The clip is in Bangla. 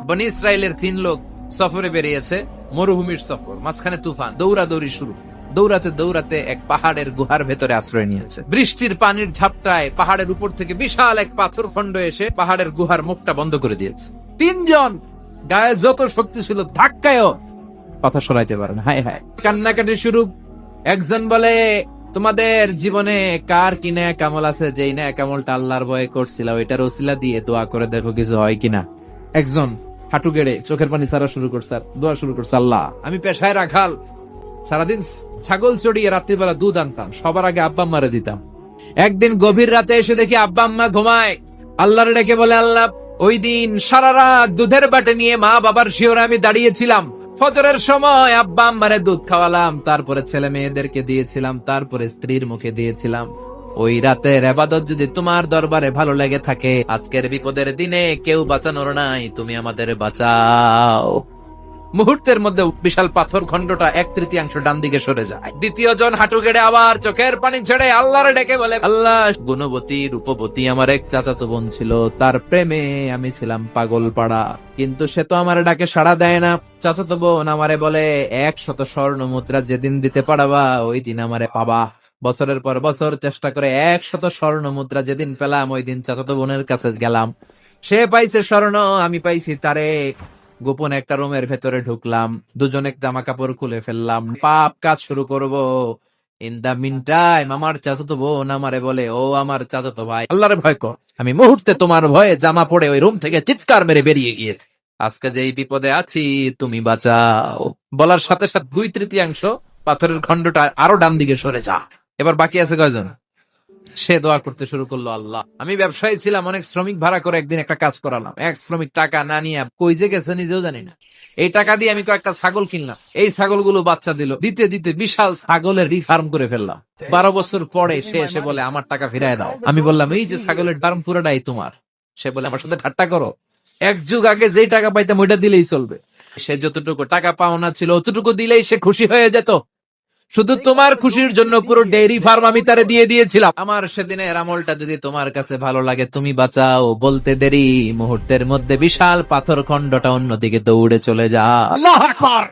বনি ইসরায়েলের 3 লোক সফরে বেরিয়েছে, মরুভূমির সফর, মাঝখানে তুফান, দৌড়াদৌড়ি শুরু। দৌড়াতে দৌড়াতে এক পাহাড়ের গুহার ভেতরে আশ্রয় নিয়েছে। বৃষ্টির পানির ঝাপটায় পাহাড়ের উপর থেকে বিশাল এক পাথর খন্ড এসে পাহাড়ের গুহার মুখটা বন্ধ করে দিয়েছে। 3 জন গায়ে যত শক্তি ছিল ধাক্কায়ও পাথর সরাইতে পারে না। হায় হায়, কান্নাকাটি শুরু। একজন বলে, তোমাদের জীবনে কার কি নেক আমল আছে, যেই নেক আমলটা আল্লাহর ভয়ে করছিল ওইটার ওসিলা দিয়ে দোয়া করে দেখো কিছু হয় কিনা। একজন হাঁটু গেড়ে চোখের পানি ছাড়া শুরু করছে, দোয়া শুরু করছে, আল্লাহ আমি পেশায় রাখাল, সারাদিন ছাগল চড়িয়ে রাত্রিবেলা দুধ আনতাম, সবার আগে আব্বা আম্মারে দিতাম। একদিন গভীর রাতে এসে দেখি আব্বা আম্মা ঘুমায়। আল্লাহরে ডেকে বলে, আল্লাহ ওই দিন সারা রাত দুধের বাটে নিয়ে মা বাবার শিওরে আমি দাঁড়িয়েছিলাম, ফজরের সময় আব্বা আম্মারে দুধ খাওয়ালাম, তারপরে ছেলে মেয়েদেরকে দিয়েছিলাম, তারপরে স্ত্রীর মুখে দিয়েছিলাম। ওই রাতের ইবাদত যদি তোমার দরবারে ভালো লেগে থাকে, আজকের বিপদের দিনে কেউ বাঁচানোর নাই, তুমি আমাদের বাঁচাও। মুহূর্তের মধ্যে বিশাল পাথর খণ্ডটা 1/3 ডান দিকে সরে যায়। দ্বিতীয় জন হাঁটু গেড়ে আবার চোখের পানি ছেড়ে আল্লাহরে ডেকে বলে, আল্লাহ গুণবতী রূপবতী আমার এক চাচাতো বোন ছিল, তার প্রেমে আমি ছিলাম পাগল পাড়া, কিন্তু সে তো আমার ডাকে সাড়া দেয় না। চাচাতো বোন আমারে বলে 100 স্বর্ণ মুদ্রা যেদিন দিতে পারবা ওই দিন আমারে পাবা। বছরের পর বছর চেষ্টা করে 100 স্বর্ণ মুদ্রা যেদিন পেলাম ওই দিন চাচাতো বোনের কাছে গেলাম, সে পাইছে স্বর্ণ, আমি পাইছি তারে। গোপন একটা রুমের ভেতরে ঢুকলাম, দুজনে জামা কাপড় খুলে ফেললাম, পাপ কাজ শুরু করব। ইন দা মিন টাইম আমার চাচাতো বোন আমারে বলে, ও আমার চাচাতো ভাই, আল্লাহরে ভয় কর। আমি মুহূর্তে তোমার ভয়ে জামা পড়ে ওই রুম থেকে চিৎকার মেরে বেরিয়ে গিয়েছি। আজকে যেই বিপদে আছি তুমি বাঁচাও। বলার সাথে সাথে 2/3 পাথরের খণ্ডটা আরো ডান দিকে সরে যা। এবার বাকি আছে কয়জন? সে দোয়া করতে শুরু করলো, আল্লাহ আমি ব্যবসায়ী ছিলাম, অনেক শ্রমিক ভাড়া করে একদিন একটা কাজ করালাম, এক শ্রমিক টাকা না নিয়ে কই যে গেছে নিজেও জানি না। এই টাকা দিয়ে আমি কয়েকটা ছাগল কিনলাম, এই ছাগলগুলো বাচ্চা দিল, দিতে দিতে বিশাল ছাগলের ফার্ম করে ফেললাম। 12 বছর পরে সে এসে বলে, আমার টাকা ফিরায় দাও। আমি বললাম, এই যে ছাগলের ফার্ম পুরোটাই তোমার। সে বলে, আমার সাথে ঠাট্টা করো, এক যুগ আগে যেই টাকা পাইতাম ওইটা দিলেই চলবে। সে যতটুকু টাকা পাওনা ছিল অতটুকু দিলেই সে খুশি হয়ে যেত। শুধু তোমার খুশির জন্য পুরো ডেইরি ফার্ম আমি তারে দিয়ে দিয়েছিলাম। আমার সেদিনের আমলটা যদি তোমার কাছে ভালো লাগে তুমি বাঁচাও। বলতে দেরি, মুহূর্তের মধ্যে বিশাল পাথর খণ্ডটা অন্যদিকে দৌড়ে চলে যা। আল্লাহু আকবার।